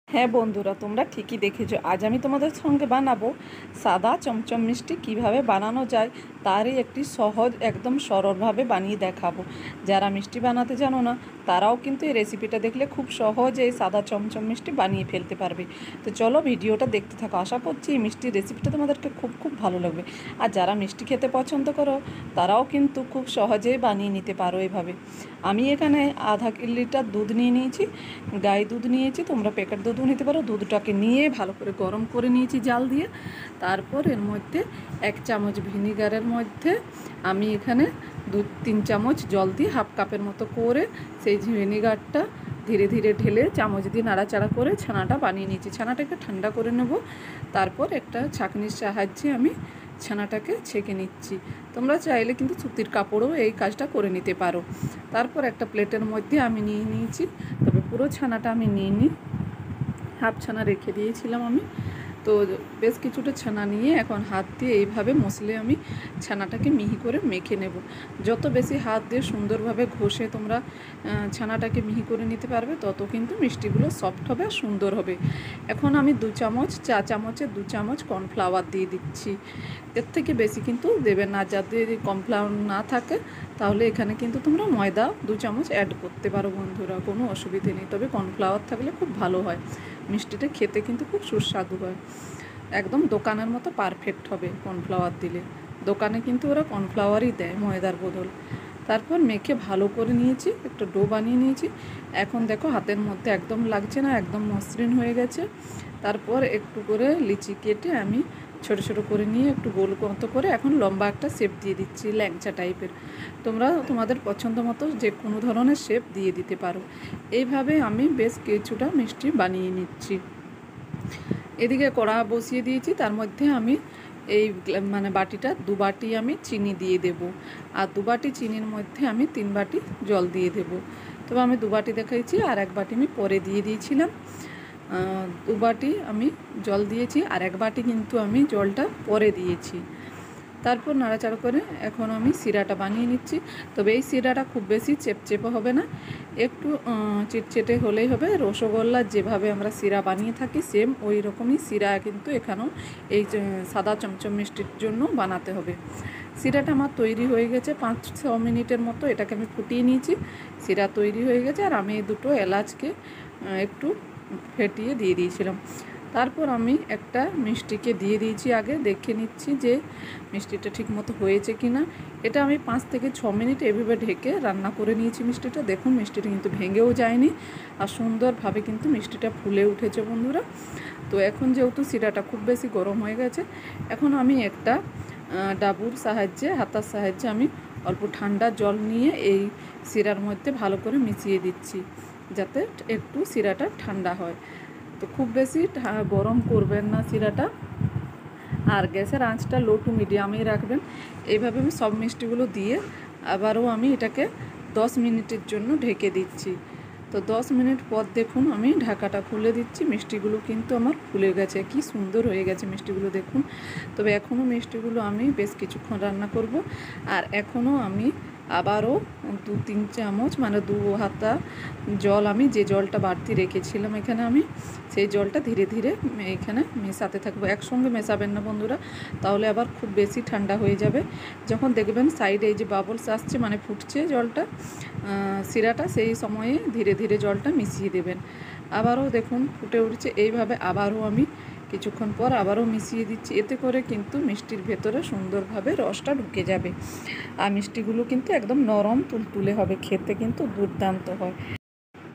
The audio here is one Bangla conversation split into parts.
হ্যাঁ বন্ধুরা, তোমরা ঠিকই দেখেছো। আজ আমি তোমাদের সঙ্গে বানাবো সাদা চমচম মিষ্টি। কিভাবে বানানো যায় তারই একটি সহজ একদম সরলভাবে বানিয়ে দেখাবো। যারা মিষ্টি বানাতে জানো না তারাও কিন্তু এই রেসিপিটা দেখলে খুব সহজে এই সাদা চমচম মিষ্টি বানিয়ে ফেলতে পারবে। তো চলো ভিডিওটা দেখতে থাকো। আশা করছি এই মিষ্টির রেসিপিটা তোমাদেরকে খুব খুব ভালো লাগবে। আর যারা মিষ্টি খেতে পছন্দ করো তারাও কিন্তু খুব সহজেই বানিয়ে নিতে পারো এভাবে। আমি এখানে আধা লিটার দুধ নিয়ে নিয়েছি, গাই দুধ নিয়েছি, তোমরা প্যাকেট দুধও নিতে পারো। দুধটাকে নিয়ে ভালো করে গরম করে নিয়েছি জাল দিয়ে। তারপর এর মধ্যে 1 চামচ ভিনিগারের মধ্যে আমি এখানে 2-3 চামচ জল দিয়ে হাফ কাপের মতো করে সেই ভিনিগারটা ধীরে ধীরে ঢেলে চামচ দিয়ে নাড়াচাড়া করে ছানাটা বানিয়ে নিয়েছি। ছানাটাকে ঠান্ডা করে নেব। তারপর একটা ছাঁকনির সাহায্যে আমি ছানাটাকে ছেঁকে নিচ্ছি। তোমরা চাইলে কিন্তু সুতির কাপড়ও এই কাজটা করে নিতে পারো। তারপর একটা প্লেটের মধ্যে আমি নিয়ে নিয়েছি, তবে পুরো ছানাটা আমি নিইনি, হাফ ছানা রেখে দিয়েছিলাম আমি। তো বেশ কিছুটা ছানা নিয়ে এখন হাত দিয়ে এইভাবে মশলে আমি ছানাটাকে মিহি করে মেখে নেব। যত বেশি হাত দিয়ে সুন্দরভাবে ঘষে তোমরা ছানাটাকে মিহি করে নিতে পারবে তত কিন্তু মিষ্টিগুলো সফট হবে আর সুন্দর হবে। এখন আমি 2 চামচ, চা চামচের 2 চামচ কর্নফ্লাওয়ার দিয়ে দিচ্ছি। এর থেকে বেশি কিন্তু দেবে না। যাদের কর্নফ্লাওয়ার না থাকে তাহলে এখানে কিন্তু তোমরা ময়দা 2 চামচ অ্যাড করতে পারো বন্ধুরা, কোনো অসুবিধে নেই। তবে কর্নফ্লাওয়ার থাকলে খুব ভালো হয়, মিষ্টিটা খেতে কিন্তু খুব সুস্বাদু হয়। একদম দোকানের মতো পারফেক্ট হবে কর্নফ্লাওয়ার দিলে। দোকানে কিন্তু ওরা কর্নফ্লাওয়ারই দেয় ময়দার বদল। তারপর মেখে ভালো করে নিয়েছি, একটা ডো বানিয়ে নিয়েছি। এখন দেখো হাতের মধ্যে একদম লাগছে না, একদম মসৃণ হয়ে গেছে। তারপর একটু করে লিচি কেটে আমি ছোটো ছোটো করে নিয়ে একটু গোল মতো করে এখন লম্বা একটা শেপ দিয়ে দিচ্ছি, ল্যাংচা টাইপের। তোমরা তোমাদের পছন্দ মতো যে কোনো ধরনের শেপ দিয়ে দিতে পারো। এইভাবে আমি বেশ কিছুটা মিষ্টি বানিয়ে নিচ্ছি। এদিকে কড়া বসিয়ে দিয়েছি, তার মধ্যে আমি এই বাটিটা 2 বাটি আমি চিনি দিয়ে দেব। আর 2 বাটি চিনির মধ্যে আমি 3 বাটি জল দিয়ে দেব। তবে আমি 2 বাটি দেখাইছি, আর 1 বাটি আমি পরে দিয়ে দিয়েছিলাম। 2 বাটি আমি জল দিয়েছি, আর 1 বাটি কিন্তু আমি জলটা পরে দিয়েছি। তারপর নাড়াচাড়া করে এখন আমি শিরাটা বানিয়ে নিচ্ছি। তবে এই শিরাটা খুব বেশি চেপচেপে হবে না, একটু চিটচেটে হলেই হবে। রসগোল্লার যেভাবে আমরা শিরা বানিয়ে থাকি সেম ওই রকমই শিরা কিন্তু এখানেও এই সাদা চমচম মিষ্টির জন্য বানাতে হবে। শিরাটা আমার তৈরি হয়ে গেছে 5-6 মিনিটের মতো, এটাকে আমি ফুটিয়ে নিয়েছি। শিরা তৈরি হয়ে গেছে, আর আমি 2টো এলাচকে একটু ফেটিয়ে দিয়ে দিয়েছিলাম। তারপর আমি একটা মিষ্টিকে দিয়ে দিয়েছি, আগে দেখে নিচ্ছি যে মিষ্টিটা ঠিকমতো হয়েছে কি না। এটা আমি 5 থেকে 6 মিনিট এভাবে ঢেকে রান্না করে নিয়েছি মিষ্টিটা। দেখুন মিষ্টিটা কিন্তু ভেঙেও যায়নি, আর সুন্দরভাবে কিন্তু মিষ্টিটা ফুলে উঠেছে বন্ধুরা। তো এখন যেহেতু শিরাটা খুব বেশি গরম হয়ে গেছে, এখন আমি একটা ডাবুর সাহায্যে, হাতার সাহায্যে আমি অল্প ঠান্ডা জল নিয়ে এই শিরার মধ্যে ভালো করে মিশিয়ে দিচ্ছি, যাতে একটু শিরাটা ঠান্ডা হয়। তো খুব বেশি গরম করবেন না শিরাটা, আর গ্যাসের আঁচটা লো টু মিডিয়ামেই রাখবেন। এইভাবে আমি সব মিষ্টিগুলো দিয়ে আবারও আমি এটাকে 10 মিনিটের জন্য ঢেকে দিচ্ছি। তো 10 মিনিট পর দেখুন আমি ঢাকাটা খুলে দিচ্ছি। মিষ্টিগুলো কিন্তু আমার ফুলে গেছে, কি সুন্দর হয়ে গেছে মিষ্টিগুলো দেখুন। তবে এখনও মিষ্টিগুলো আমি বেশ কিছুক্ষণ রান্না করব। আর এখনও আমি আবারও 2-3 চামচ 2 হাতা জল, আমি যে জলটা বাড়তি রেখেছিলাম এখানে, আমি সেই জলটা ধীরে ধীরে এখানে মেশাতে থাকবো। একসঙ্গে মেশাবেন না বন্ধুরা, তাহলে আবার খুব বেশি ঠান্ডা হয়ে যাবে। যখন দেখবেন সাইডে এই যে বাবলস আসছে, ফুটছে জলটা, শিরাটা, সেই সময়ে ধীরে ধীরে জলটা মিশিয়ে দেবেন। আবারও দেখুন ফুটে উঠছে। এইভাবে আবারও আমি কিছুক্ষণ পর আবারও মিশিয়ে দিচ্ছি। এতে করে কিন্তু মিষ্টির ভেতরে সুন্দরভাবে রসটা ঢুকে যাবে, আর মিষ্টিগুলো কিন্তু একদম নরম তুলতুলে হবে, খেতে কিন্তু দুর্দান্ত হয়।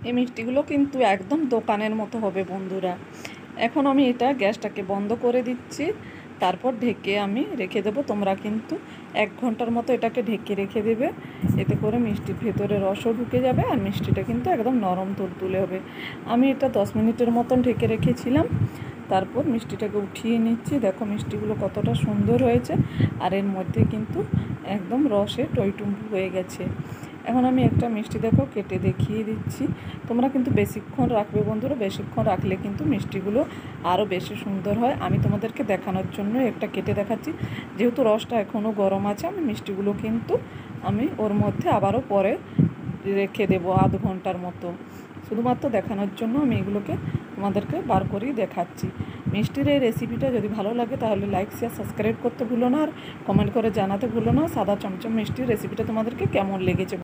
এই মিষ্টিগুলো কিন্তু একদম দোকানের মতো হবে বন্ধুরা। এখন আমি এটা গ্যাসটাকে বন্ধ করে দিচ্ছি, তারপর ঢেকে আমি রেখে দেবো। তোমরা কিন্তু 1 ঘন্টার মতো এটাকে ঢেকে রেখে দেবে, এতে করে মিষ্টির ভেতরে রসও ঢুকে যাবে, আর মিষ্টিটা কিন্তু একদম নরম তুলতুলে হবে। আমি এটা 10 মিনিটের মতন ঢেকে রেখেছিলাম। তারপর মিষ্টিটাকে উঠিয়ে নিচ্ছি। দেখো মিষ্টিগুলো কতটা সুন্দর হয়েছে, আর এর মধ্যে কিন্তু একদম রসে টইটুম্বু হয়ে গেছে। এখন আমি একটা মিষ্টি দেখো কেটে দেখিয়ে দিচ্ছি। তোমরা কিন্তু বেশিক্ষণ রাখবে বন্ধুরা, বেশিক্ষণ রাখলে কিন্তু মিষ্টিগুলো আরও বেশি সুন্দর হয়। আমি তোমাদেরকে দেখানোর জন্য একটা কেটে দেখাচ্ছি। যেহেতু রসটা এখনও গরম আছে, আমি মিষ্টিগুলো কিন্তু আমি ওর মধ্যে আবারও পরে রেখে দেবো আধ ঘন্টার মতো। শুধুমাত্র দেখানোর জন্য আমি এগুলোকে তোমাদেরকে বার করেই দেখাচ্ছি। মিষ্টির এই রেসিপিটা যদি ভালো লাগে তাহলে লাইক শেয়ার সাবস্ক্রাইব করতে ভুলো না, আর কমেন্ট করে জানাতে ভুলো না সাদা চমচম মিষ্টির রেসিপিটা তোমাদেরকে কেমন লেগেছে।